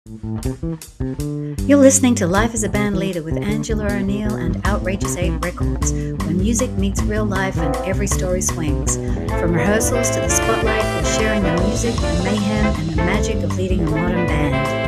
You're listening to Life as a Band Leader with Angela O'Neill and Outrageous 8 Records, where music meets real life and every story swings. From rehearsals to the spotlight, we're sharing the music, the mayhem, and the magic of leading a modern band.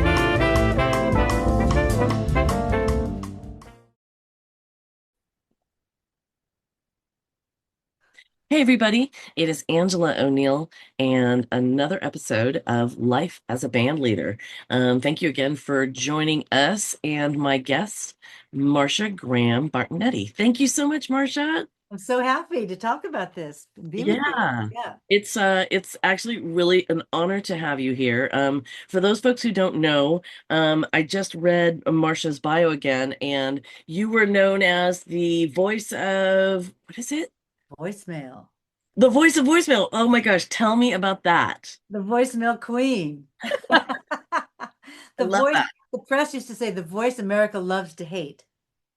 Hey, everybody. It is Angela O'Neill and another episode of Life as a Band Leader. Thank you again for joining us and my guest, Marsha Graham Bartenetti. Thank you so much, Marsha. I'm so happy to talk about this and be with you. Yeah. Yeah. It's actually really an honor to have you here. For those folks who don't know, I just read Marsha's bio again, and you were known as the voice of, what is it? Voicemail. The voice of voicemail. Oh my gosh, tell me about that. The voicemail queen. I The love voice, that. the press used to say the voice America loves to hate,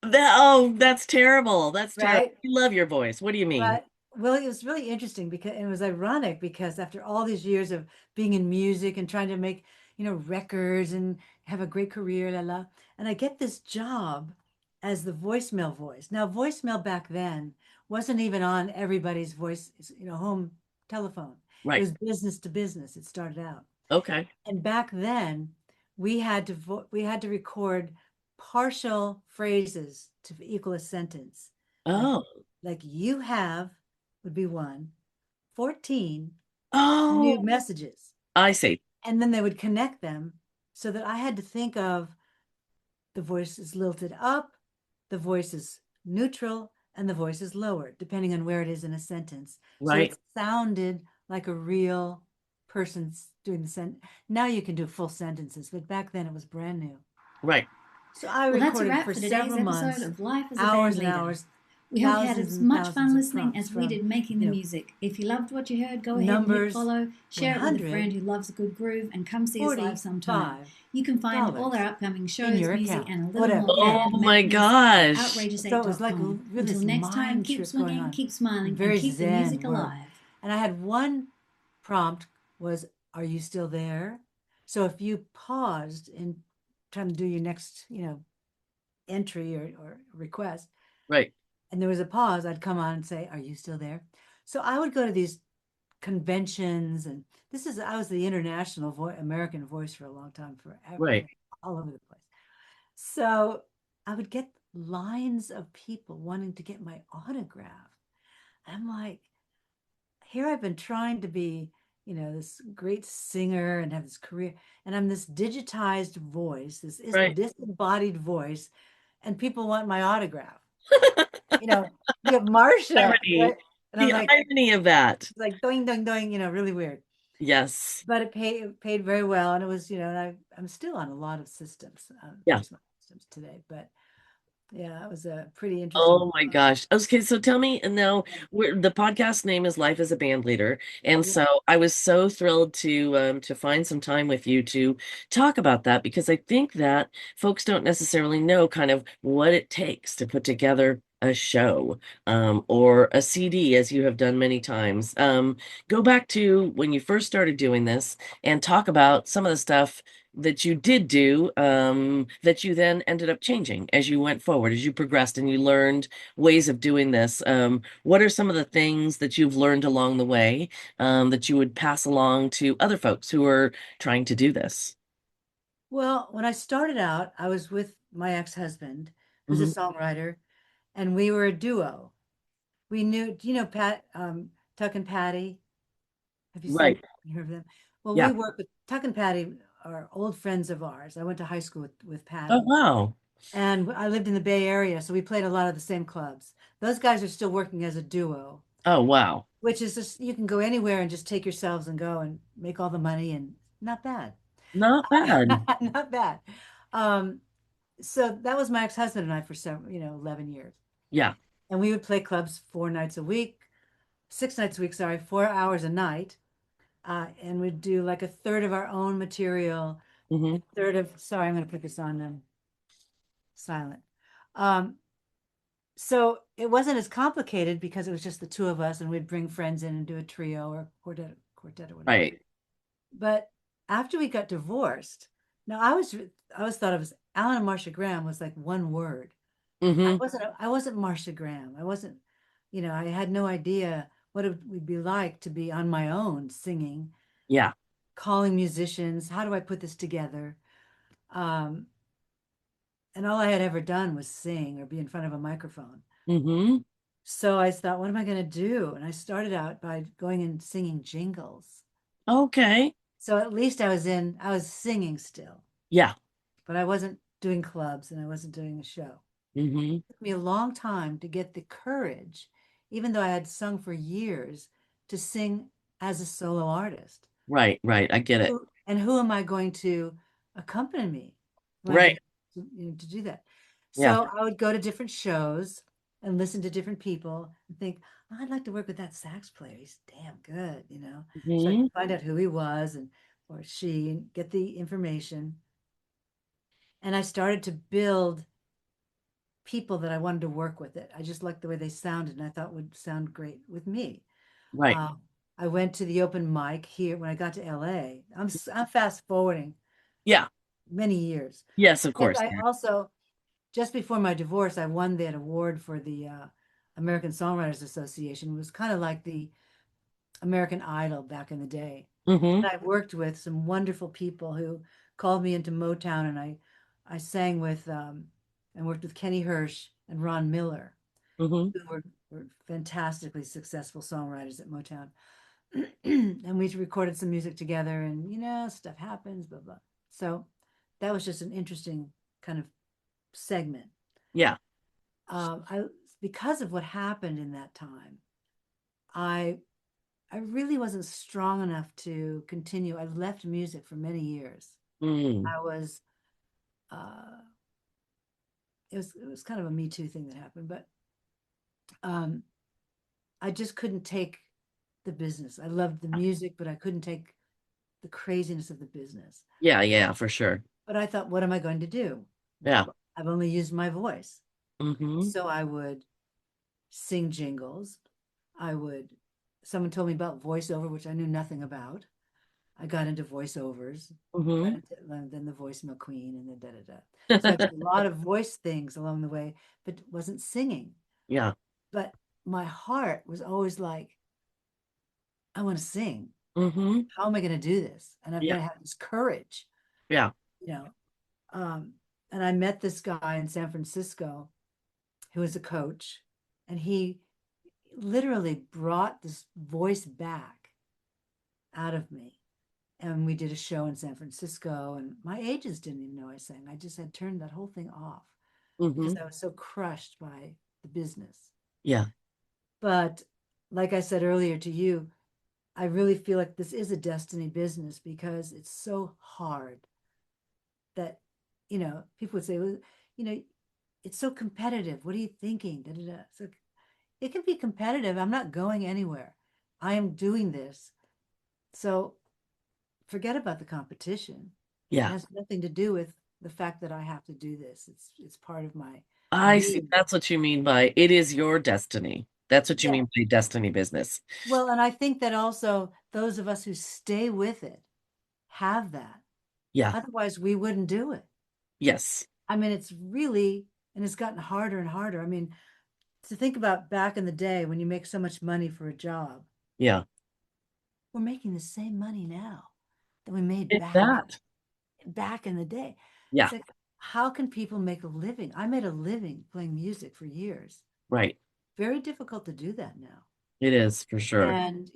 That's terrible. That's terrible. right? I love your voice. What do you mean? But well, it was really interesting because it was ironic because after all these years of being in music and trying to make, records and have a great career, la la, and I get this job as the voicemail voice. Now, voicemail back then wasn't even on everybody's voice, home telephone. It Right. was business to business. It started out. Okay. And back then, we had to record partial phrases to equal a sentence. Like Oh. like you have would be one, 14 new Oh, messages. I see. And then they would connect them so that I had to think of the voice is lilted up, the voice is neutral, and the voice is lower, depending on where it is in a sentence. So Right. it sounded like a real person doing the sentence. Now you can do full sentences, but back then it was brand new. Right. So I Well, that's a recorded wrap for for today's several episode months, of Life as a hours Band and Leader. hours, We hope you had thousands as and much fun thousands of listening prompts as we from, did making the music. If you loved what you heard, go ahead and hit numbers follow, share it with a 100 friend who loves a good groove, and come see us live sometime. $45 You can find all our upcoming in shows, your music, account, and a little whatever, more you know. Oh band my madness at gosh. So it was like outrageous8.com. really Until this next time, mind keep trip going swinging, on. keep smiling, and Very keep the music zen world. alive. And I had one prompt was, are you still there? So if you paused in trying to do your next, entry or request, Right. and there was a pause, I'd come on and say, are you still there? So I would go to these conventions, and I was the international American voice for a long time, forever, Right. all over the place. So I would get lines of people wanting to get my autograph. I'm like, here I've been trying to be, this great singer and have this career, and I'm this digitized voice, this is Right. disembodied voice, and people want my autograph. You know, you have Marsha, Irony. right? And I'm The like, irony of that. it's like doing, doing, doing, really weird. Yes. But it paid very well, and it was, and I'm still on a lot of systems, Yeah. voicemail systems today. But yeah, it was a pretty interesting. Oh my gosh. Okay, so tell me, and now the podcast name is Life as a Band Leader. And Yeah. so I was so thrilled to find some time with you to talk about that because I think that folks don't necessarily know kind of what it takes to put together a show or a CD, as you have done many times. Go back to when you first started doing this and talk about some of the stuff that you did do that you then ended up changing as you went forward, as you progressed and you learned ways of doing this. What are some of the things that you've learned along the way that you would pass along to other folks who are trying to do this? Well, when I started out, I was with my ex-husband, who's a Hmm. songwriter, and we were a duo. We knew, Pat, Tuck and Patty. Have you Right. heard of them? Well, we Yeah. work with Tuck and Patty, are old friends of ours. I went to high school with Oh, Patty, wow. and I lived in the Bay Area, so we played a lot of the same clubs. Those guys are still working as a duo, Oh, wow. which is just you can go anywhere and just take yourselves and go and make all the money, and not bad. Not bad. Not bad. Um, so that was my ex-husband and I for several, 11 years. Yeah. And we would play clubs 4 nights a week, 6 nights a week, sorry, 4 hours a night. And we'd do like a third of our own material, Hmm. a third of, sorry, I'm going to put this on silent. Um, so it wasn't as complicated because it was just the two of us and we'd bring friends in and do a trio or quartet or whatever. Right. But after we got divorced, Now I was thought of as Alan and Marsha Graham was like one word. Mm-hmm. I wasn't Marsha Graham. I wasn't, I had no idea what it would be like to be on my own singing, Yeah. calling musicians. How do I put this together? Um, and all I had ever done was sing or be in front of a microphone. Mm-hmm. So I thought, what am I going to do? And I started out by going and singing jingles. Okay. So at least I was singing still, Yeah. but I wasn't doing clubs and I wasn't doing a show. Mm-hmm. It took me a long time to get the courage, even though I had sung for years, to sing as a solo artist. Right, right. I get it. And who am I going to accompany me? Who am I Right. going to do that? Yeah. So I would go to different shows and listen to different people and think, "Oh, I'd like to work with that sax player. He's damn good. So I'd Mm-hmm. find out who he was and or she and get the information. And I started to build people that I wanted to work with it. I just liked the way they sounded and I thought would sound great with me. Right. I went to the open mic here when I got to LA. I'm fast forwarding Yeah. many years. Yes, of Because course. I Yeah. also, just before my divorce, I won that award for the American Songwriters Association. It was kind of like the American Idol back in the day. Mm-hmm. And I worked with some wonderful people who called me into Motown, and I sang with and worked with Kenny Hirsch and Ron Miller, Mm-hmm. who were fantastically successful songwriters at Motown. And we recorded some music together, and stuff happens, blah blah. So that was just an interesting kind of segment. Yeah. I Because of what happened in that time, I I really wasn't strong enough to continue. I left music for many years. Mm. I was uh it was kind of a Me Too thing that happened, but um I just couldn't take the business. I loved the music, but I couldn't take the craziness of the business. Yeah, yeah, for sure. But I thought, what am I going to do? Yeah. I've only used my voice. Mm-hmm. So I would sing jingles. I would, someone told me about voiceover, which I knew nothing about. I got into voiceovers, Mm-hmm. then the voicemail queen, and then da da da. So I did a lot of voice things along the way, but wasn't singing. Yeah. But my heart was always like, I want to sing. Mm-hmm. How am I going to do this? And I've got Yeah. to have this courage, Yeah. you know. Um, and I met this guy in San Francisco who was a coach, and he literally brought this voice back out of me. And we did a show in San Francisco, and my agents didn't even know I sang. I just had turned that whole thing off Mm-hmm. because I was so crushed by the business. Yeah. But like I said earlier to you, I really feel like this is a destiny business because it's so hard that, people would say, well, you know, it's so competitive. What are you thinking? Da, da, da. So it can be competitive. I'm not going anywhere. I am doing this. So forget about the competition. It Yeah. has nothing to do with the fact that I have to do this. It's part of my I see. being. That's what you mean by it is your destiny. That's what you Yeah. mean by destiny business. Well, and I think that also those of us who stay with it have that. Yeah. Otherwise, we wouldn't do it. Yes. I mean, and it's gotten harder and harder. I mean, to think about back in the day when you make so much money for a job, Yeah. we're making the same money now that we made It's that. back in the day. Yeah. It's like, how can people make a living? I made a living playing music for years. Right. Very difficult to do that now. It is for sure. And,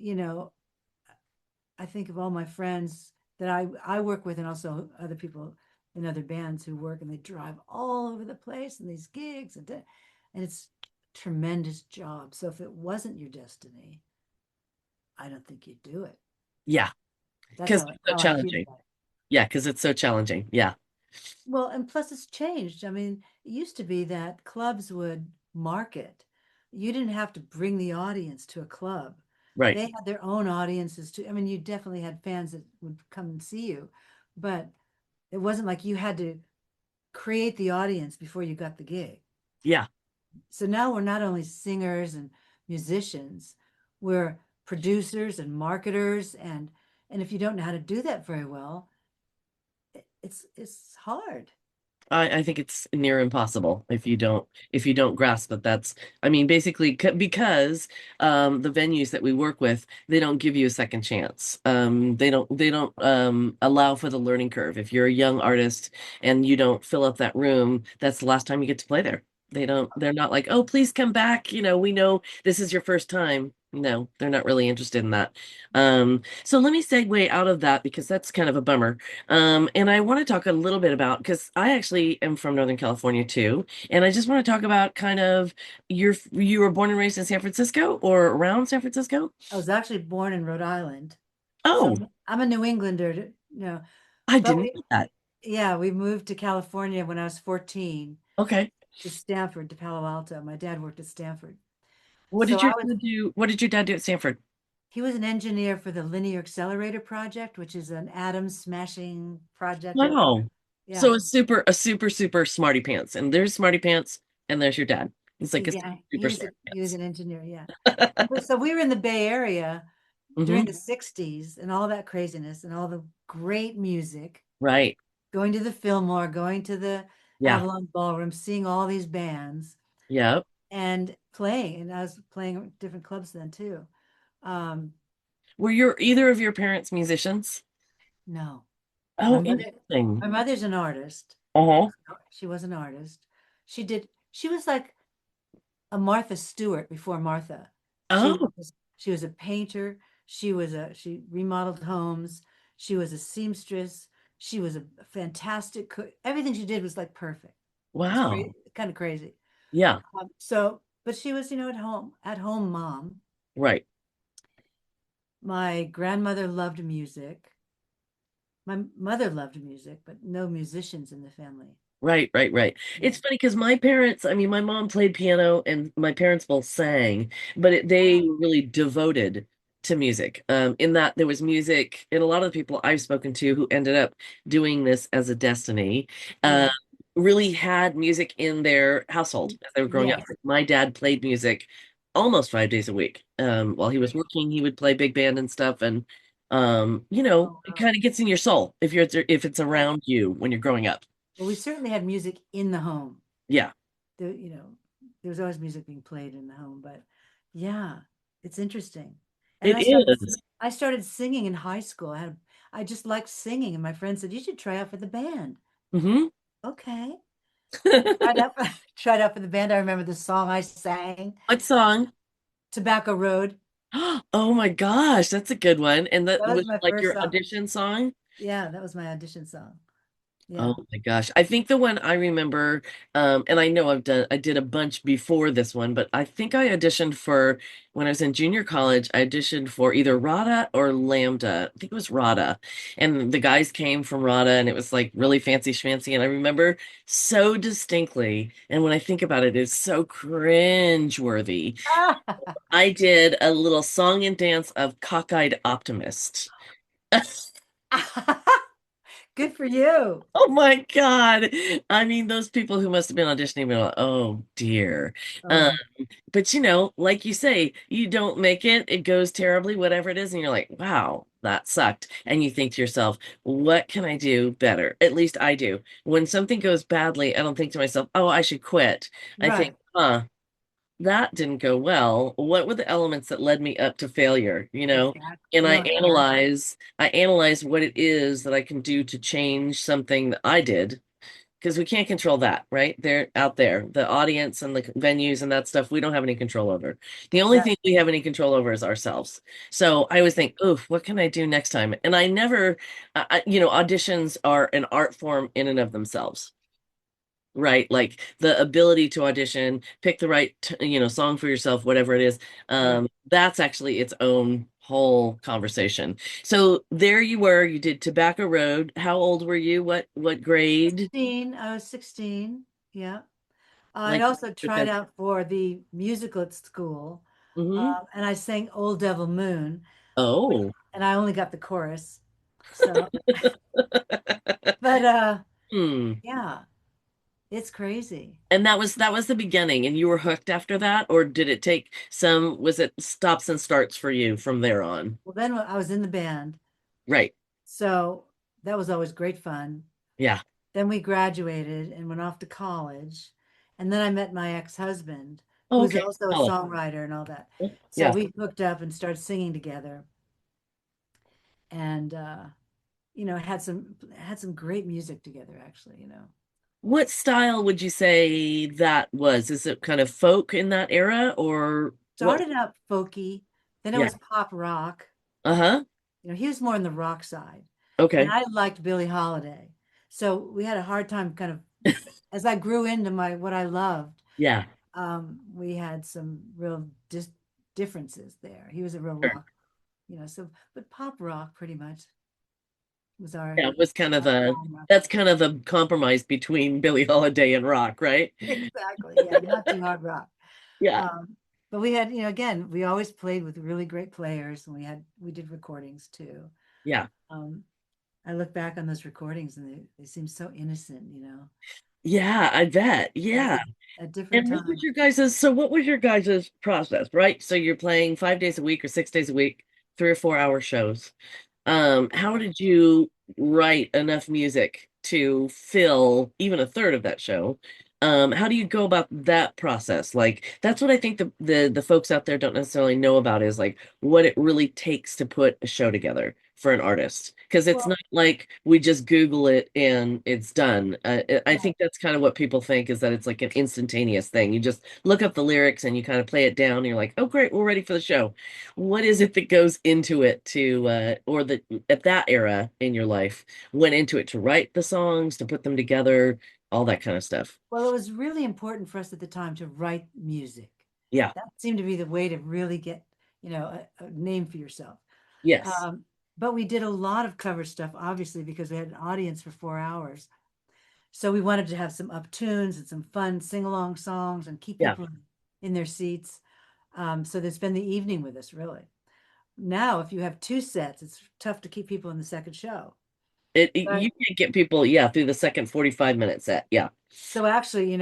I think of all my friends that I work with and also other people in other bands who work and they drive all over the place and these gigs and it's a tremendous job. So if it wasn't your destiny, I don't think you'd do it. Yeah. That's Because it's so how I feel challenging. about it. Yeah, because it's so challenging. Yeah. Well, and plus it's changed. I mean, it used to be that clubs would market. You didn't have to bring the audience to a club. Right. They had their own audiences too. I mean, you definitely had fans that would come and see you, but it wasn't like you had to create the audience before you got the gig. Yeah. So now we're not only singers and musicians, we're producers and marketers and if you don't know how to do that very well, it's hard. I think it's near impossible if you don't grasp that that's I mean basically because the venues that we work with they don't give you a second chance. They don't allow for the learning curve. If you're a young artist and you don't fill up that room, that's the last time you get to play there. They're not like, "Oh, please come back, you know, we know this is your first time." No, they're not really interested in that. So let me segue out of that because that's kind of a bummer. And I want to talk a little bit about because I actually am from Northern California too, and I just want to talk about kind of you were born and raised in San Francisco or around San Francisco? I was actually born in Rhode Island, so Oh, I'm a New Englander, I but didn't know that. yeah, we moved to California when I was 14 Okay. to Stanford, to Palo Alto. My dad worked at Stanford. What So did your dad do? What did your dad do at Stanford? he was an engineer for the Linear Accelerator Project, which is an atom smashing project. Wow. Yeah, So a super smarty pants. And there's smarty pants and there's your dad. He's like a yeah, super smarty he was pants. an engineer. Yeah. So we were in the Bay Area during Hmm. the 60s and all that craziness and all the great music, Right. going to the Fillmore, going to the Yeah. Avalon Ballroom, seeing all these bands Yep. and playing. And I was playing at different clubs then too. Um, Were your either of your parents musicians? no, my Oh, mother, interesting. my mother's an artist. Uh-huh. She was an artist. She was like a Martha Stewart before Martha. Oh, She was a painter. She remodeled homes. She was a seamstress. She was a fantastic cook. Everything she did was like perfect. It's wow. crazy, kind of crazy. Yeah, But she was, at home mom. right. My grandmother loved music. My mother loved music, but no musicians in the family. Right. Yeah. It's funny because my parents, I mean, my mom played piano and my parents both sang, but they Oh, were really devoted to music. In that there was music, and a lot of the people I've spoken to who ended up doing this as a destiny, uh, yeah. really had music in their household as they were growing up. Yes. My dad played music almost 5 days a week. While he was working, he would play big band and stuff, and you know, Oh, it wow. kind of gets in your soul if it's Yeah. around you when you're growing up. Well, we certainly had music in the home. Yeah. There was always music being played in the home, but yeah, it's interesting. And It is. I started singing in high school. I just liked singing, and my friend said, "You should try out for the band." Hmm. Okay. Tried out for, tried out for the band. I remember the song I sang, What song? Tobacco Road. Oh my gosh, that's a good one. And that That was was my like first your song. audition song? Yeah, that was my audition song. Oh Yeah. my gosh. I think the one I remember, and I know I did a bunch before this one, but I think I auditioned for, when I was in junior college, I auditioned for either RADA or Lambda. I think it was RADA. And the guys came from RADA and it was like really fancy schmancy. And I remember so distinctly, and when I think about it, it's so cringe-worthy. I did a little song and dance of Cockeyed Optimist. Good for you. Oh my God. I mean, those people who must have been auditioning were like, oh dear. Um, Oh, but you know, like you say, you don't make it, it goes terribly, whatever it is, and you're like, wow, that sucked. And you think to yourself, what can I do better? At least I do. When something goes badly, I don't think to myself, oh, I should quit. I think, right. that didn't go well. What were the elements that led me up to failure, you know? Exactly. And No, exactly. I analyze what it is that I can do to change something that I did, because we can't control that, right? They're out there, the audience and the venues and that stuff, we don't have any control over. The only Right. thing we have any control over is ourselves. So I always think, oof, what can I do next time? And I never, you know, auditions are an art form in and of themselves, right? Like the ability to audition, pick the right, you know, song for yourself, whatever it is. Yeah. That's actually its own whole conversation. So there you were, you did Tobacco Road. How old were you? What grade? 16. I was 16. Yeah. I'd Like, also tried out for the musical at school, mm-hmm. and I sang Old Devil Moon, which, Oh. and I only got the chorus. So, but Hmm. yeah, it's crazy. And that was the beginning, and you were hooked after that, or did it take some, was it stops and starts for you from there on? Well, then I was in the band, Right. so that was always great fun. Yeah. Then we graduated and went off to college. And then I met my ex-husband, Oh, who's okay. also a Solid. songwriter and all that. So Yeah. we hooked up and started singing together, and had some great music together, actually, What style would you say that was? Is it kind of folk in that era or what? Started out folky, then it Yeah. was pop rock. Uh-huh. He was more on the rock side, and Okay. I liked Billie Holiday. So we had a hard time kind of, as I grew into my what I loved, Yeah. we had some real differences there. He was a real Sure. rock, so but pop rock pretty much was our Yeah, it was kind of the genre. that's kind of the compromise between Billie Holiday and rock, right? Exactly. Yeah, not too hard rock. Yeah. Um, but we had, again, we always played with really great players, and we did recordings too. Yeah. Um, I look back on those recordings and they seem so innocent. Yeah, I bet. It was Yeah. a different And what was time. your guys's process, right? So you're playing 5 days a week or 6 days a week, 3 or 4 hour shows. How did you write enough music to fill even a third of that show? How do you go about that process? Like that's what I think the folks out there don't necessarily know about is like what it really takes to put a show together for an artist. Because it's Well, not like we just Google it and it's done. I right. think that's kind of what people think is that it's like an instantaneous thing. You just look up the lyrics and you kind of play it down and you're like, oh great, we're ready for the show. What is it that goes into it to or that at that era in your life went into it to write the songs, to put them together, all that kind of stuff? Well, it was really important for us at the time to write music. Yeah. That seemed to be the way to really get, a name for yourself. Yes. Um, but we did a lot of cover stuff, obviously, because we had an audience for 4 hours. So we wanted to have some up tunes and some fun sing-along songs and keep Yeah. people in their seats. So they spend the evening with us, really. Now, if you have two sets, it's tough to keep people in the second show. You But can't get people, yeah, through the second 45-minute set. Yeah. so actually,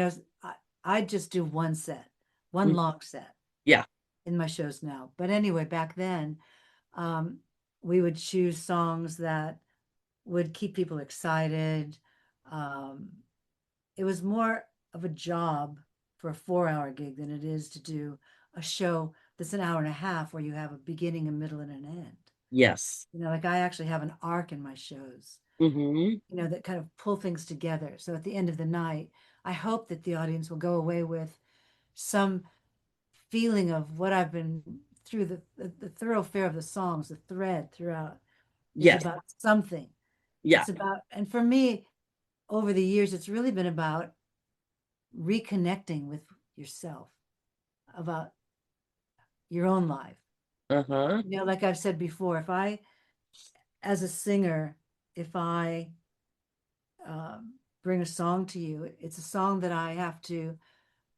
I just do one set, one Mhm. long set Yeah. in my shows now. But anyway, back then, um, we would choose songs that would keep people excited. Um, it was more of a job for a 4 hour gig than it is to do a show that's an hour and a half where you have a beginning, a middle, and an end. Yes. Like I actually have an arc in my shows, Hmm. that kind of pull things together. So at the end of the night, I hope that the audience will go away with some feeling of what I've been through the thoroughfare of the songs, the thread throughout is Yes. about something. Yeah. It's about, and for me, over the years, it's really been about reconnecting with yourself, about your own life. Uh-huh. Like I've said before, as a singer, if I bring a song to you, it's a song that I have to,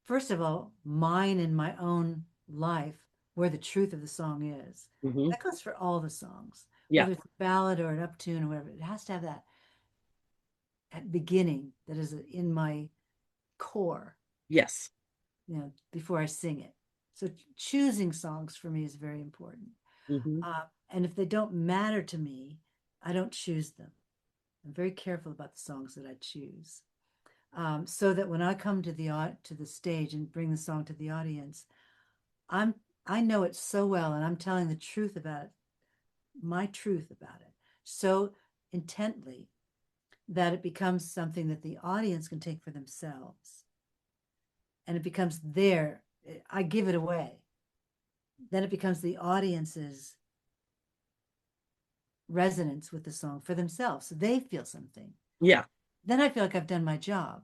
first of all, mine in my own life where the truth of the song is. Hmm. That goes for all the songs, Yeah. whether it's a ballad or an uptune or whatever. It has to have that beginning that is in my core, Yes. before I sing it. So choosing songs for me is very important. Hmm. And if they don't matter to me, I don't choose them. I'm very careful about the songs that I choose, so that when I come to the stage and bring the song to the audience, I'm I know it so well, and I'm telling the truth about it, my truth about it, so intently that it becomes something that the audience can take for themselves, and it becomes I give it away. Then it becomes the audience's resonance with the song for themselves, so they feel something. Yeah. Then I feel like I've done my job.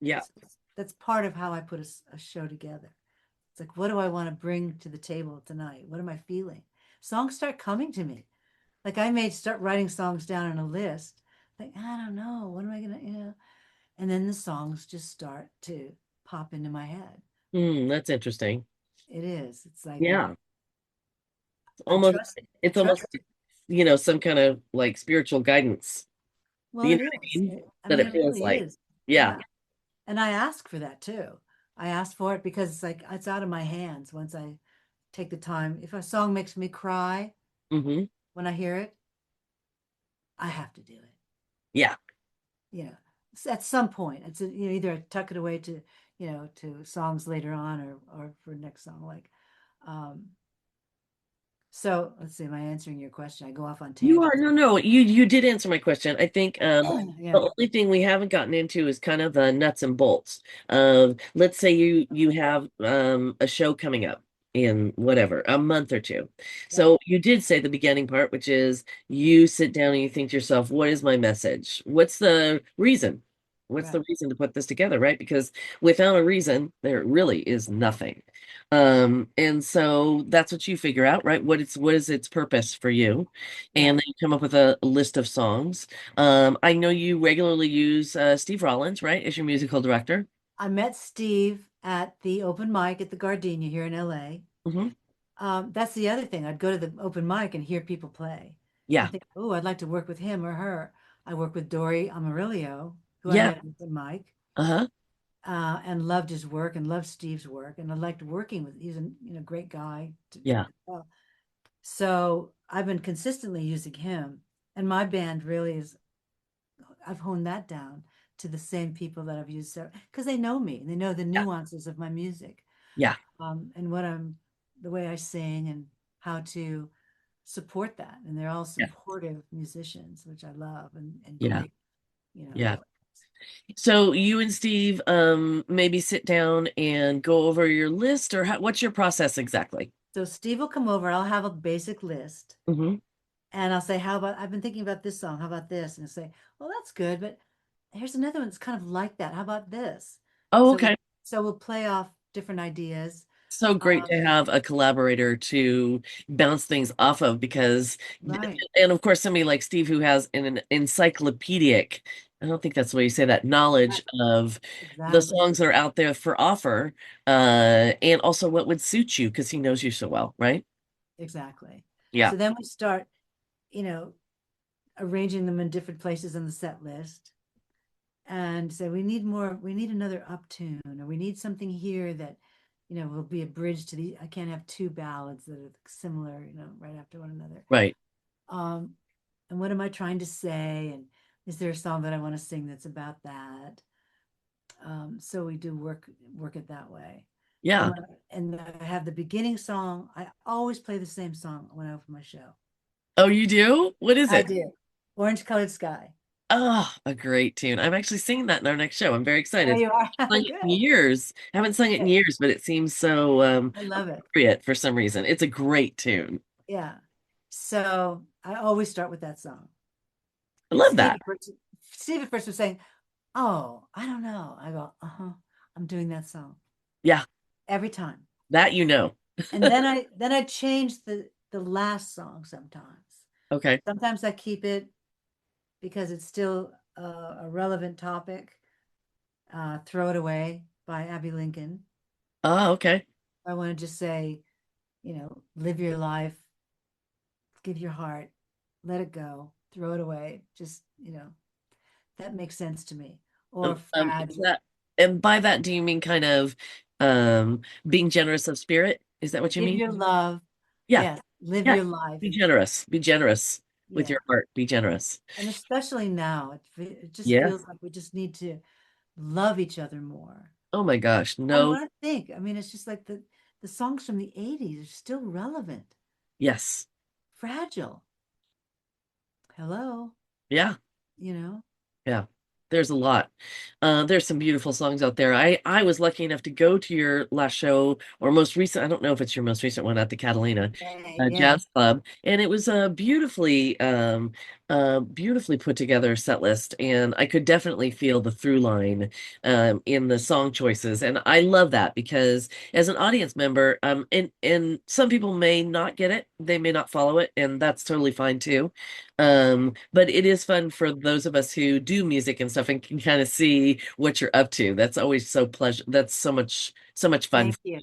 Yeah. So that's part of how I put a show together. It's like, what do I want to bring to the table tonight? What am I feeling? Songs start coming to me. Like I may start writing songs down on a list. Like, I don't know. What am I going to. And then the songs just start to pop into my head. That's interesting. It is. It's like, Yeah. It's I almost trust, I it's almost trust it. some kind of like spiritual guidance. Well, You it know what I is. mean? I That mean, it it feels really like. is. Yeah. Yeah. And I ask for that too. I ask for it because it's like, it's out of my hands once I take the time. If a song makes me cry Hmm. when I hear it, I have to do it. Yeah. you know, at some point. It's either I tuck it away to, to songs later on, or for next song. Like, um, so let's see, am I answering your question? I go off on You are tangents. no, you did answer my question. I think the Yeah, only thing we haven't gotten into is kind of the nuts and bolts of, let's say you have a show coming up in whatever, a month or two. yeah, So you did say the beginning part, which is you sit down and you think to yourself, what is my message? What's the reason? What's the right. reason to put this together, right? Because without a reason, there really is nothing. And so that's what you figure out, right? What is its purpose for you? And Right. then you come up with a list of songs. I know you regularly use Steve Rollins, right, as your musical director. I met Steve at the open mic at the Gardenia here in LA. Hmm. That's the other thing. I'd go to the open mic and hear people play and Yeah. think, oh, I'd like to work with him or her. I work with Dory Amarillo, who I Yeah. met at the open mic, Uh-huh. and loved his work and loved Steve's work. And I liked working with, he's a great guy. Yeah. So I've been consistently using him. And my band really is, I've honed that down to the same people that I've used, because they know me, they know the Yeah. nuances of my music, Yeah. and the way I sing and how to support that. And they're all Yeah. supportive musicians, which I love, and Yeah. great, Yeah. voice. So you and Steve maybe sit down and go over your list, or what's your process exactly? So Steve will come over, I'll have a basic list, Hmm. and I'll say, how about, I've been thinking about this song, how about this? And he'll say, well, that's good, but here's another one that's kind of like that. How about this? Oh, So okay. so we'll play off different ideas. So great to have a collaborator to bounce things off of because, Right, and of course, somebody like Steve who has an encyclopedic, I don't think that's the way you say that, knowledge right, of the exactly, songs that are out there for offer, and also what would suit you because he knows you so well, right? exactly. Yeah. So then we start, you know, arranging them in different places on the set list, and say we need more, we need another up tune, or we need something here that, will be a bridge to the, I can't have two ballads that are similar, right after one another. Right. Um, and what am I trying to say? And is there a song that I want to sing that's about that? So we do work it that way. And Yeah. I have the beginning song. I always play the same song when I open my show. Oh, you do? What is I it? do. Orange Colored Sky. Oh, a great tune. I'm actually singing that in our next show. I'm very Oh, excited. you are. Sung it in Good. years. I haven't sung it in Good. years, but it seems so I love it. appropriate for some reason. It's a great tune. Yeah. So I always start with that song. I love Steve that. at first, Steve at first was saying, "Oh, I don't know." I go, "Uh-huh. I'm doing that song Yeah, every time." that you know. And then I change the last song sometimes. Okay. Sometimes I keep it because it's still a relevant topic. Throw It Away by Abby Lincoln. Oh, okay. I want to just say, live your life, give your heart, let it go, throw it away. Just, that makes sense to me. Or Is fragile. that, and by that, do you mean kind of being generous of spirit? Is that what you Give mean? your love. Yeah. Yes, live Yeah. your life. Be generous. Be generous with Yeah. your heart. Be generous. And especially now, it just Yeah. feels like we just need to love each other more. Oh my gosh. And No. what I think, I mean, it's just like the songs from the 80s are still relevant. Yes. Fragile. Hello, Yeah. you know? Yeah, there's a lot. There's some beautiful songs out there. I was lucky enough to go to your last show or most recent. I don't know if it's your most recent one at the Catalina Yeah, yeah. Jazz Club, and it was a beautifully put together set list, and I could definitely feel the through line in the song choices, and I love that because as an audience member, and some people may not get it, they may not follow it, and that's totally fine too. But it is fun for those of us who do music and stuff and can kind of see what you're up to. That's always so pleasure. That's so much fun. Thank you.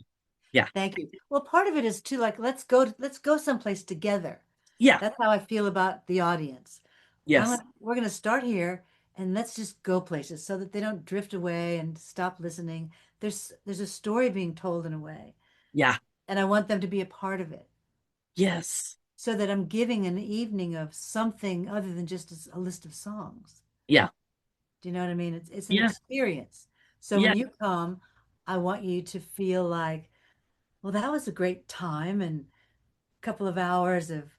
Yeah. Thank you. Well, part of it is too, like, let's go someplace together. Yeah. That's how I feel about the audience. Yes. We're going to start here and let's just go places so that they don't drift away and stop listening. There's a story being told in a way, Yeah. and I want them to be a part of it, Yes. so that I'm giving an evening of something other than just a list of songs. Yeah. Do you know what I mean? It's an Yeah. experience. So Yeah. when you come, I want you to feel like, well, that was a great time and a couple of hours of,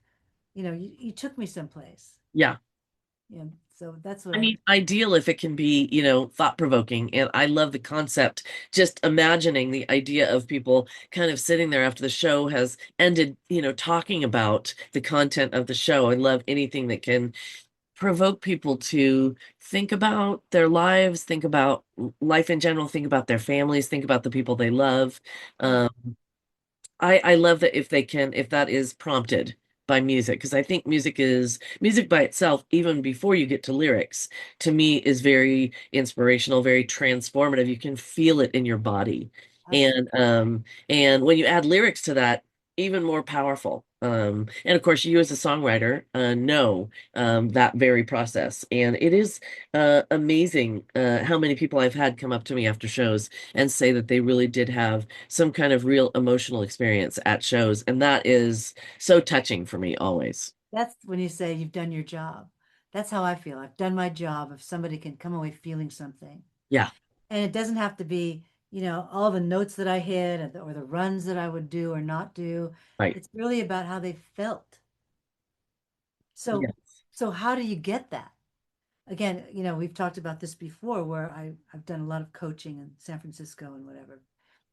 you took me someplace. Yeah. So that's what I I. mean, ideal if it can be, thought provoking. And I love the concept, just imagining the idea of people kind of sitting there after the show has ended, talking about the content of the show. I love anything that can provoke people to think about their lives, think about life in general, think about their families, think about the people they love. Right. Um, I love that if that is prompted by music, because I think music by itself, even before you get to lyrics, to me is very inspirational, very transformative. You can feel it in your body. And Absolutely. and when you add lyrics to that, even more powerful. And of course, you as a songwriter know that very process. And it is amazing how many people I've had come up to me after shows and say that they really did have some kind of real emotional experience at shows. And that is so touching for me always. That's when you say you've done your job. That's how I feel. I've done my job. If somebody can come away feeling something, Yeah, and it doesn't have to be, all the notes that I hit or the runs that I would do or not do. right. It's really about how they felt. So, Yeah, so how do you get that? Again, we've talked about this before where I've done a lot of coaching in San Francisco and whatever,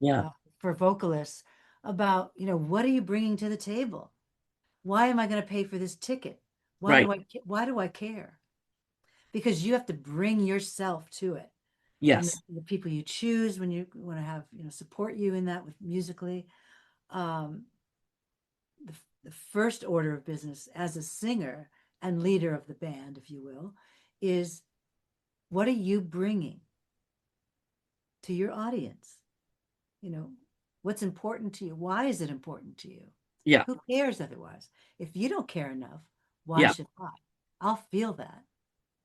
yeah, for vocalists about, what are you bringing to the table? Why am I going to pay for this ticket? right. Why do I care? Because you have to bring yourself to it. And Yes, the people you choose when you want to have, support you in that with musically. Um, the first order of business as a singer and leader of the band, if you will, is what are you bringing to your audience? You know, what's important to you? Why is it important to you? yeah, Who cares otherwise? If you don't care enough, why yeah, should I? I'll feel that.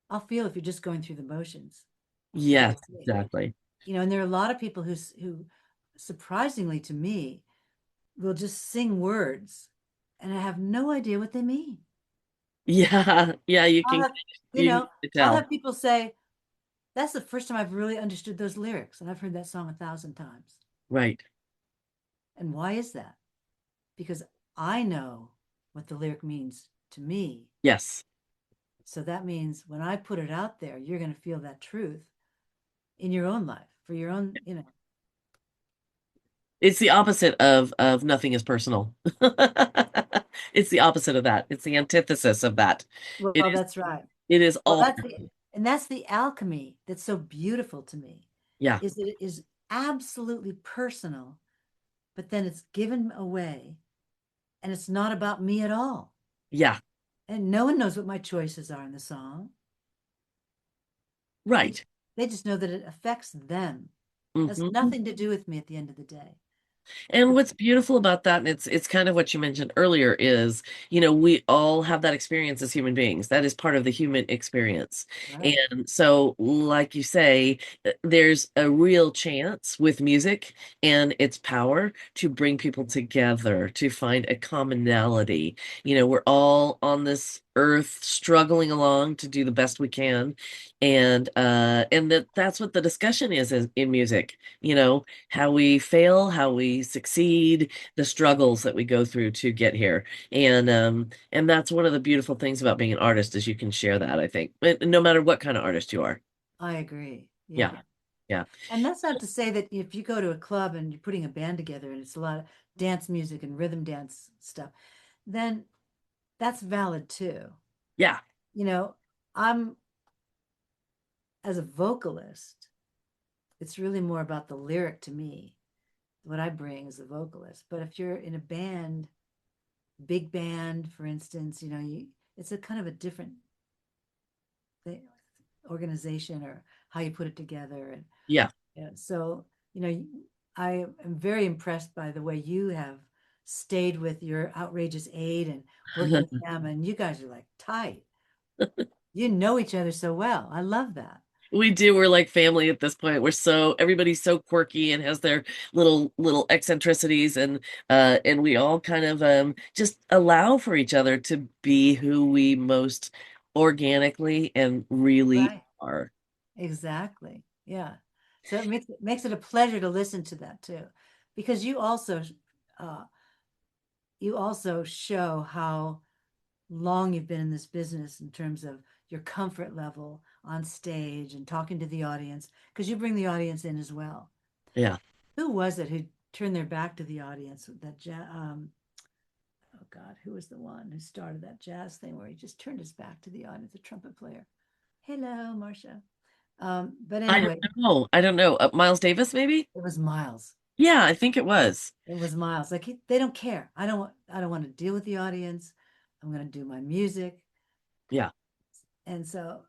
I'll feel if you're just going through the motions, like yes, me. exactly. And there are a lot of people who surprisingly to me will just sing words and I have no idea what they mean. Yeah, yeah, I'll have, you you know, can I'll tell. have people say, that's the first time I've really understood those lyrics. And I've heard that song 1,000 times. Right. And why is that? Because I know what the lyric means to me. Yes. So that means when I put it out there, you're going to feel that truth in your own life for your own. It's the opposite of nothing is personal. It's the opposite of that. It's the antithesis of that. It Well, is that's right. it is Well, all that's the alchemy that's so beautiful to me, yeah, is that it is absolutely personal, but then it's given away and it's not about me at all. yeah, And no one knows what my choices are in the song. They right. they just know that it affects them. It has Hmm. nothing to do with me at the end of the day. And It's what's beautiful about that, and it's kind of what you mentioned earlier, is, we all have that experience as human beings. That is part of the human experience. right. And so, like you say, there's a real chance with music and its power to bring people together, to find a commonality. We're all on this earth struggling along to do the best we can. And that's what the discussion is in music. How we fail, how we succeed, the struggles that we go through to get here. And that's one of the beautiful things about being an artist is you can share that, I think. No matter what kind of artist you are. I agree. Yeah. Yeah. Yeah. And that's not to say that if you go to a club and you're putting a band together and it's a lot of dance music and rhythm dance stuff, then that's valid too. Yeah. You know, I'm as a vocalist, it's really more about the lyric to me, what I bring as a vocalist. But if you're in a band, big band, for instance, it's a kind of a different thing, organization or how you put it together. And Yeah. yeah, so, you know, I am very impressed by the way you have stayed with your outrageous aid and working with them. And you guys are like tight. You know each other so well. I love that. We do. We're like family at this point. Everybody's so quirky and has their little eccentricities, and we all kind of just allow for each other to be who we most organically and really Right. are. Exactly. Yeah. So it makes it a pleasure to listen to that too, because uh, you also show how long you've been in this business in terms of your comfort level on stage and talking to the audience, because you bring the audience in as well. Yeah. Who was it who turned their back to the audience with that oh God, who was the one who started that jazz thing where he just turned his back to the audience, the trumpet player? Hello, Marsha. But I don't anyway, know. I don't know. Miles Davis, maybe? it was Miles. Yeah, I think it was. It was Miles. Like they don't care. I don't want to deal with the audience. I'm going to do my music. Yeah. And so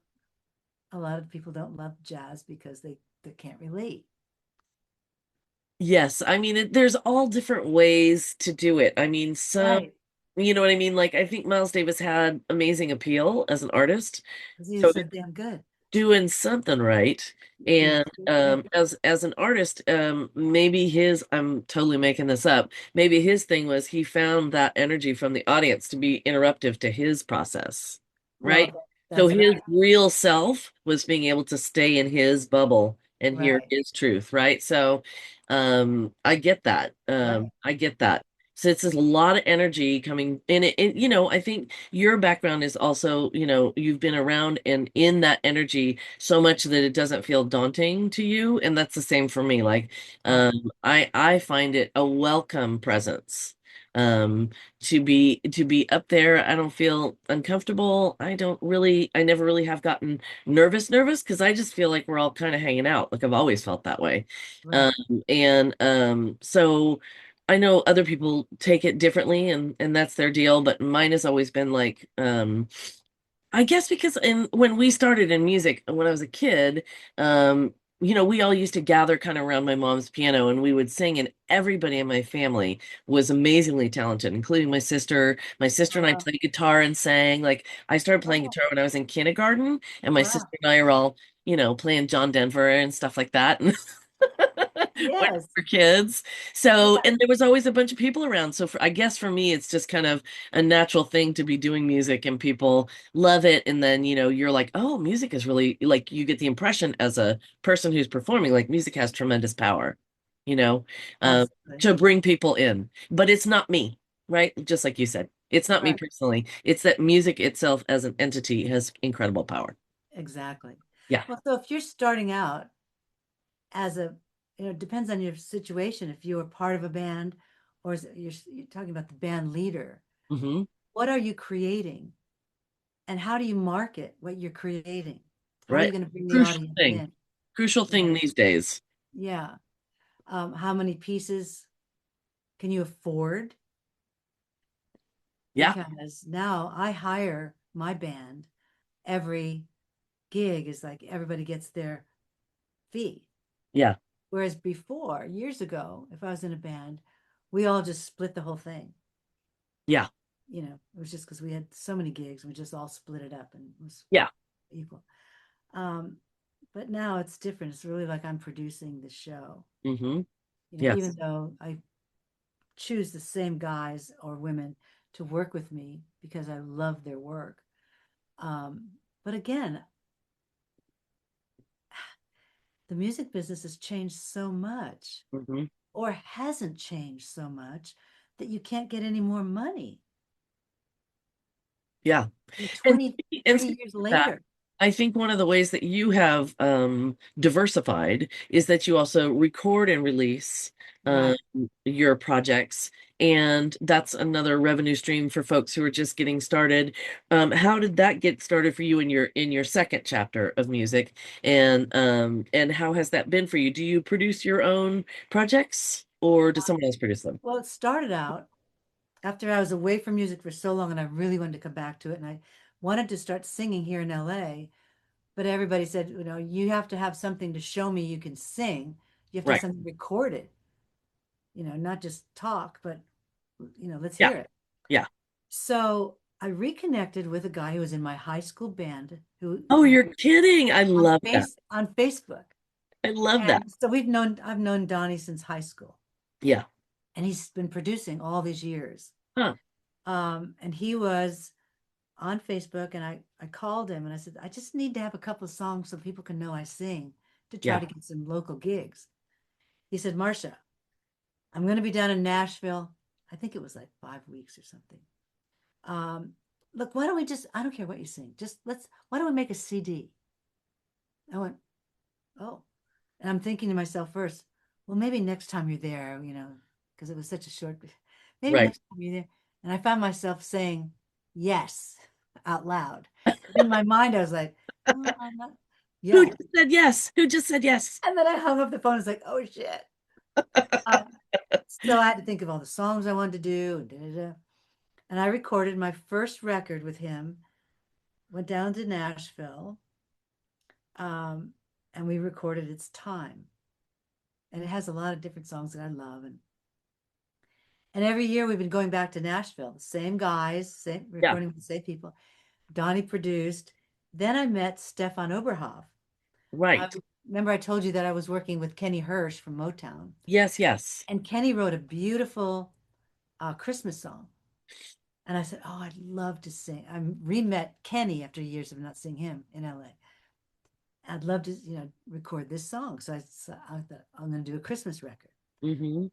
a lot of people don't love jazz because they can't relate. Yes. I mean, there's all different ways to do it. I mean, some, Right. you know what I mean? Like, I think Miles Davis had amazing appeal as an artist. Because he was So so damn good. doing something right. He And was so good. as an artist, maybe his, I'm totally making this up, maybe his thing was he found that energy from the audience to be interruptive to his process, right? Well, So that's his right. real self was being able to stay in his bubble and hear Right. his truth, right? So I get that. Right. I get that. So it's just a lot of energy coming in it, you know, I think your background is also, you know, you've been around and in that energy so much that it doesn't feel daunting to you. And that's the same for me. Like, Awesome. I find it a welcome presence. To be up there, I don't feel uncomfortable. I never really have gotten nervous because I just feel like we're all kind of hanging out. Like I've always felt that way. Um, Right. so I know other people take it differently and that's their deal, but mine has always been like, I guess because when we started in music, when I was a kid, you know, we all used to gather kind of around my mom's piano and we would sing, and everybody in my family was amazingly talented, including my sister. My sister and I Wow. played guitar and sang. Like I started playing Oh, guitar when I was in kindergarten, and my wow. sister and I are all, you know, playing John Denver and stuff like that. When Yes. we were kids. So, Yeah. and there was always a bunch of people around. So I guess for me, it's just kind of a natural thing to be doing music and people love it. And then, you know, you're like, oh, music is really like you get the impression as a person who's performing, like music has tremendous power, you know, um, Absolutely. to bring people in. But it's not me, right? Just like you said, it's not me Right. personally. It's that music itself as an entity has incredible power. Exactly. Yeah. Well, so if you're starting out as a, it depends on your situation. If you are part of a band, or you're talking about the band leader, Hmm. what are you creating, and how do you market what you're creating? How are you Right. going to bring the Crucial audience thing. in? Crucial thing Right. these days. Yeah. How many pieces can you afford? Yeah. Because now I hire my band. Every gig is like everybody gets their fee. Yeah. Whereas before, years ago, if I was in a band, we all just split the whole thing. Yeah. It was just because we had so many gigs, we just all split it up and it was Yeah. equal. Um, but now it's different. It's really like I'm producing the show. Hmm. Even Yes. though I choose the same guys or women to work with me because I love their work. But again, the music business has changed so much, Hmm. or hasn't changed so much, that you can't get any more money. Yeah. And 20, and 30 speaking years of that, later. I think one of the ways that you have diversified is that you also record and release um, Right. your projects, and that's another revenue stream for folks who are just getting started. How did that get started for you in your second chapter of music, and how has that been for you? Do you produce your own projects, or does someone else produce them? Well, it started out after I was away from music for so long and I really wanted to come back to it. And I wanted to start singing here in LA, but everybody said, you have to have something to show me you can sing. You have to have Right. something recorded, not just talk, but, let's Yeah. hear it. Yeah. So I reconnected with a guy who was in my high school band who Oh, you're kidding. I love that. on Facebook. I love that. And so I've known Donnie since high school, Yeah. and he's been producing all these years. Huh. And he was on Facebook, and I called him and I said, I just need to have a couple of songs so people can know I sing to try Yeah. to get some local gigs. He said, Marsha, I'm going to be down in Nashville. I think it was like 5 weeks or something. Look, why don't we just, I don't care what you sing, just why don't we make a CD? I went, oh, and I'm thinking to myself first, well, maybe next time you're there, because it was such a short, maybe Right. next time you're there. And I found myself saying yes out loud. In my mind, I was like, oh, I'm not, Who yes. just said yes? Who just said yes? And then I hung up the phone. It's like, oh shit. Um, so I had to think of all the songs I wanted to do, and da-da-da. And I recorded my first record with him. Went down to Nashville, and we recorded It's Time. And it has a lot of different songs that I love. And every year we've been going back to Nashville, the same guys, same Yeah. recording with the same people. Donnie produced. Then I met Stefan Oberhoff. Right. Remember I told you that I was working with Kenny Hirsch from Motown. Yes, yes. And Kenny wrote a beautiful Christmas song. And I said, oh, I'd love to sing. I re-met Kenny after years of not seeing him in LA. I'd love to, record this song. So I thought, I'm going to do a Christmas record. Mm-hmm.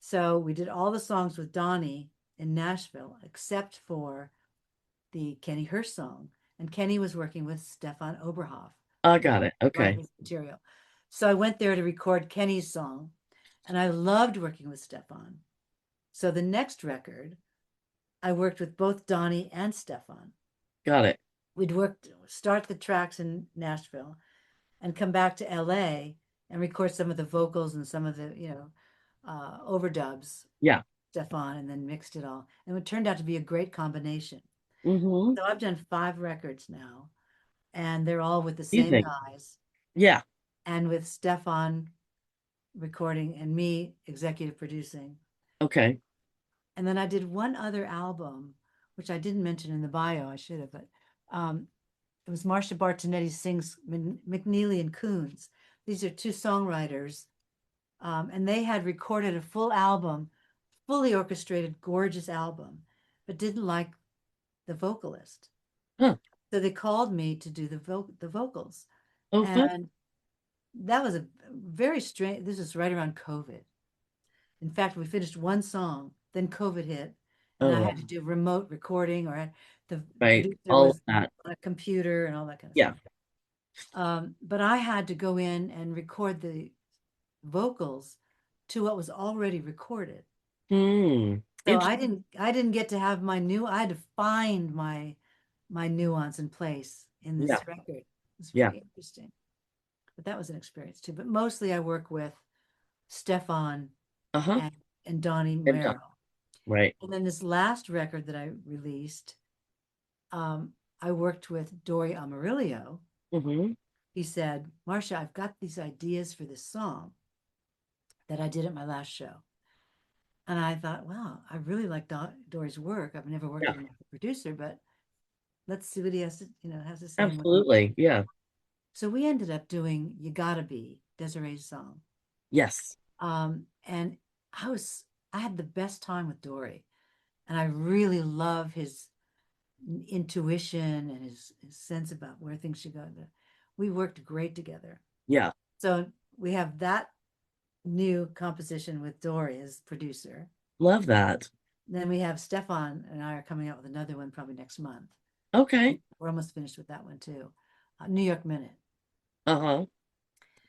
So we did all the songs with Donnie in Nashville, except for the Kenny Hirsch song. And Kenny was working with Stefan Oberhoff. I got it. Write Okay. his material. So I went there to record Kenny's song, and I loved working with Stefan. So the next record, I worked with both Donnie and Stefan. Got it. We'd start the tracks in Nashville and come back to LA and record some of the vocals and some of the, overdubs. Yeah. Stefan, and then mixed it all. And it turned out to be a great combination. Mm-hmm. So I've done 5 records now, and they're all with the You same think? guys, Yeah. and with Stefan recording and me executive producing. Okay. And then I did one other album, which I didn't mention in the bio. I should have, but it was Marsha Bartenetti sings McNeely and Coons. These are 2 songwriters, and they had recorded a full album, fully orchestrated, gorgeous album, but didn't like the vocalist. Huh. So they called me to do the vocals. Oh, fun. And that was a very strange, this was right around COVID. In fact, we finished one song, then COVID hit, and I Oh, had to do remote recording, or the right. producer All of was that. on a computer and all that kind of Yeah. stuff. But I had to go in and record the vocals to what was already recorded. Hmm. So I didn't get to have I had to find my nuance and place in this Yeah. record. It's Yeah. very interesting. But that was an experience too. But mostly I work with Stefan Uh-huh. and Donnie And done. Merrill. Right. And then this last record that I released, I worked with Dory Amarillo. Mm-hmm. He said, Marsha, I've got these ideas for this song that I did at my last show. And I thought, wow, I really like Dory's work. I've never worked with him as a producer, but let's see what he has to, has to say. Absolutely. Yeah. So we ended up doing You Gotta Be, Desiree's song. Yes. And I had the best time with Dory. And I really love his intuition and his sense about where things should go. We worked great together. Yeah. So we have that new composition with Dory as producer. Love that. Then we have Stefan and I are coming out with another one probably next month. Okay. We're almost finished with that one too. New York Minute. Uh-huh.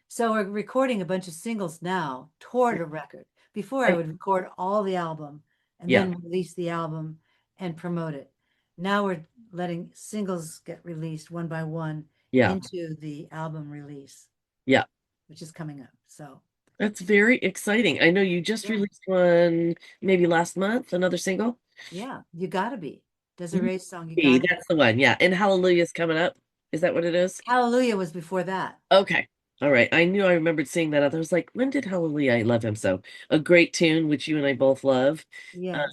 So we're recording a bunch of singles now toward a record. Before I would record all the album and then release the album and promote it. Now we're letting singles get released one by one into the album release. Yeah. Which is coming up. So that's very exciting. I know you just released one maybe last month, another single. Yeah, You Gotta Be. Desiree's song, You Gotta Be. That's the one. Yeah. And Hallelujah's coming up. Is that what it is? Hallelujah was before that. Okay. All right. I knew I remembered seeing that. I was like, when did Hallelujah? I love him so. A great tune, which you and I both love. Yes.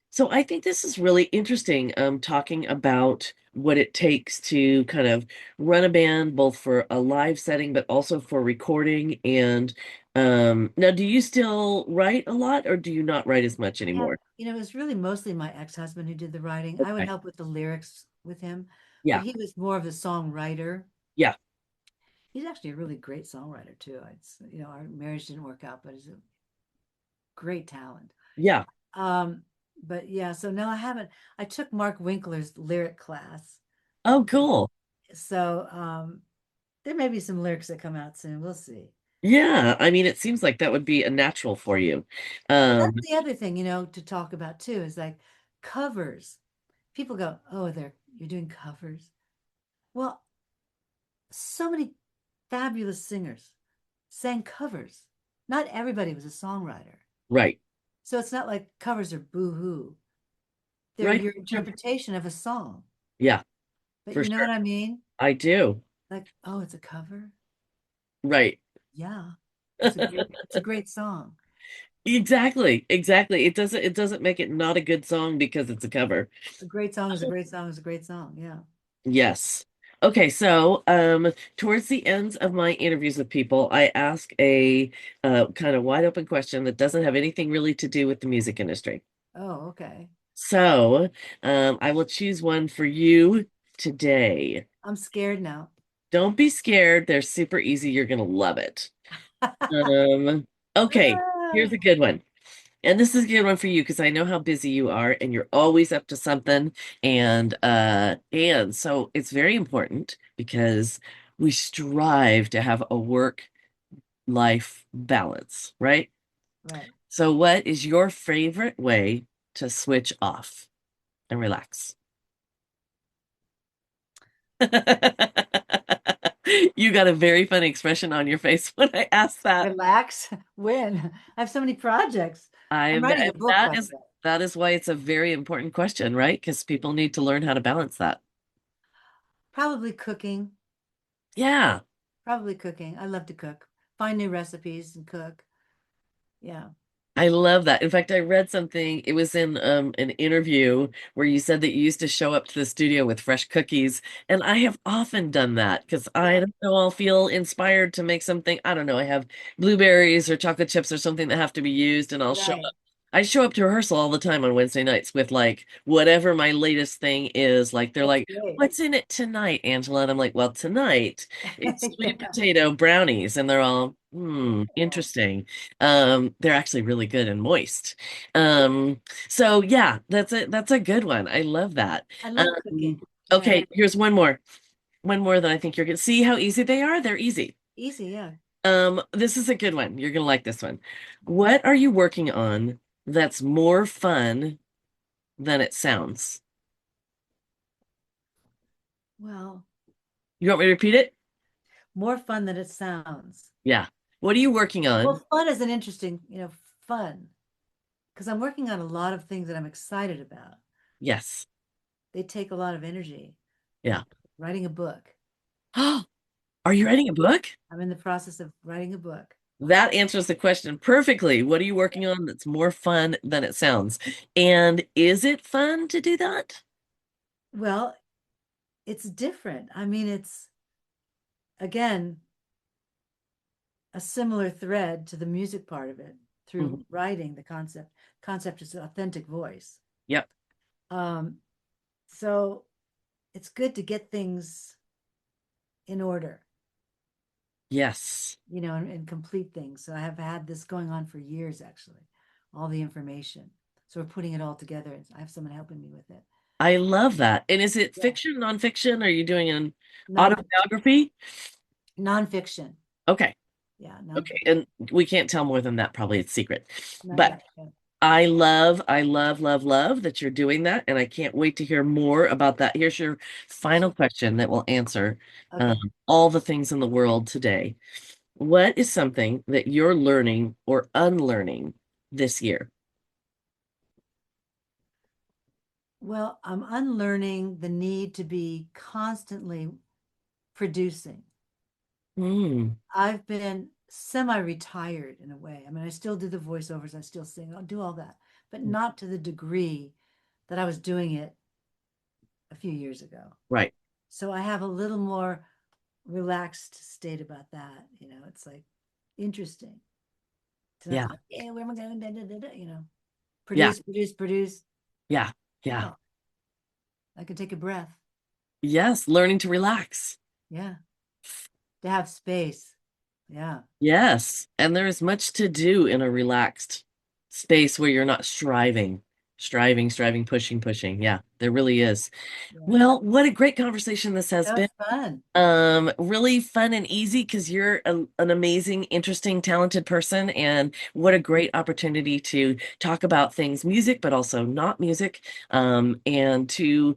So I think this is really interesting, talking about what it takes to kind of run a band, both for a live setting, but also for recording. And now, do you still write a lot, or do you not write as much anymore? It was really mostly my ex-husband who did the writing. I would help with the lyrics with him, but Yeah. he was more of a songwriter. Yeah. He's actually a really great songwriter too. It's, our marriage didn't work out, but he's a great talent. Yeah. Um, but yeah, so no, I haven't. I took Mark Winkler's lyric class. Oh, cool. So there may be some lyrics that come out soon. We'll see. Yeah. I mean, it seems like that would be a natural for you. Well, Um, that's the other thing, to talk about too, is like covers. People go, "Oh, you're doing covers." Well, so many fabulous singers sang covers. Not everybody was a songwriter. right. So it's not like covers are boo-hoo. They're Right. your Sure. interpretation of a song. Yeah, But for you know what sure. I mean? I do. Like, oh, it's a cover? Right. Yeah. It's a great song. Exactly. Exactly. It doesn't make it not a good song because it's a cover. A great song is a great song is a great song. Yeah. Yes. Okay, so towards the ends of my interviews with people, I ask a kind of wide open question that doesn't have anything really to do with the music industry. Oh, okay. So I will choose one for you today. I'm scared now. Don't be scared. They're super easy. You're gonna love it. Um, okay, here's a good one. And this is a good one for you because I know how busy you are and you're always up to something. And so it's very important because we strive to have a work life balance, right? Right. So what is your favorite way to switch off and relax? You got a very funny expression on your face when I asked that. Relax. When? I have so many projects. I'm I writing a that book, that by the is way. that is why it's a very important question, right? Because people need to learn how to balance that. Probably cooking. Yeah, Probably cooking. I love to cook. Find new recipes and cook. Yeah. I love that. In fact, I read something, it was in an interview where you said that you used to show up to the studio with fresh cookies. And I have often done that because I Yeah. don't know, I'll feel inspired to make something. I don't know, I have blueberries or chocolate chips or something that have to be used, and I'll show Right. up. I show up to rehearsal all the time on Wednesday nights with like whatever my latest thing is. Like they're That's like, great. "What's in it tonight, Angela?" And I'm like, "Well, tonight it's sweet Yeah. potato brownies." And they're all, Oh, interesting. They're actually really good and moist. So yeah, that's a good one. I love that. I love Um, cooking. Yeah. okay, here's one more. One more that I think you're gonna see how easy they are. They're easy. Easy. Yeah. This is a good one. You're gonna like this one. What are you working on that's more fun than it sounds? Well, You want me to repeat it? more fun than it sounds. Yeah. What are you working on? Well, fun is an interesting, fun, because I'm working on a lot of things that I'm excited about. Yes. They take a lot of energy. Yeah. Writing a book. Are you Yeah. writing a book? I'm in the process of writing a book. That answers the question perfectly. What are you working on that's more fun than it sounds? And is it fun to do that? Well, it's different. I mean, it's again a similar thread to the music part of it through Mhm. writing the concept. Concept is authentic voice. Yep. Um, so it's good to get things in order, Yes. and complete things. So I have had this going on for years, actually, all the information. So we're putting it all together. And I have someone helping me with it. I love that. And is it Yeah. fiction, nonfiction? Are you doing an Nonfiction. autobiography? Nonfiction. Okay. Yeah, Okay. nonfiction. And we can't tell more than that. Probably it's secret. Not But yet. Yeah. I love that you're doing that. And I can't wait to hear more about that. Here's your final question that will answer Okay. all the things in the world today. What is something that you're learning or unlearning this year? Well, I'm unlearning the need to be constantly producing. Mm, I've been semi-retired in a way. I mean, I still do the voiceovers, I still sing, I'll do all that, but not to the degree that I was doing it a few years ago. right. So I have a little more relaxed state about that. It's like interesting to not Yeah. be like, yeah, where am I going? Da, da, da, da, Yeah. produce, produce, produce. Yeah. Yeah. No, I can take a breath. Yes, learning to relax. Yeah. To have space. Yeah. Yes, and there is much to do in a relaxed space where you're not striving, pushing. Yeah, there really is. Yeah. Well, what a great conversation this has That been. was fun. Really fun and easy because you're an amazing, interesting, talented person, and what a great opportunity to talk about things music, but also not music, and to,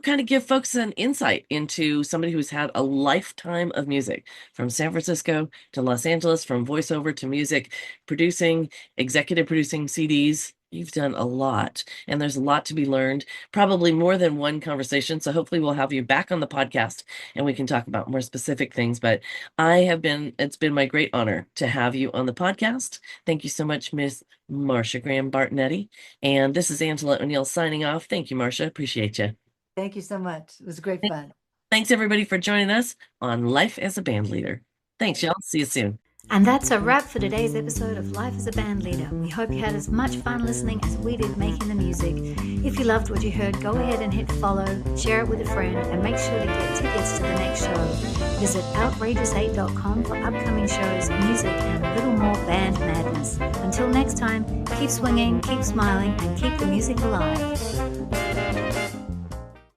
kind of give folks an insight into somebody who's had a lifetime of music from San Francisco to Los Angeles, from voiceover to music, producing, executive producing CDs. You've done a lot, and there's a lot to be learned, probably more than one conversation. So hopefully we'll have you back on the podcast and we can talk about more specific things. But it's been my great honor to have you on the podcast. Thank you so much, Miss Marsha Graham Bartenetti. And this is Angela O'Neill signing off. Thank you, Marsha. Appreciate you. Thank you so much. It was great fun. Thanks, everybody, for joining us on Life as a Band Leader. Thanks, y'all. See you soon. And that's a wrap for today's episode of Life as a Band Leader. We hope you had as much fun listening as we did making the music. If you loved what you heard, go ahead and hit follow, share it with a friend, and make sure to get tickets to the next show. Visit outrageous8.com for upcoming shows, music, and a little more band madness. Until next time, keep swinging, keep smiling, and keep the music alive.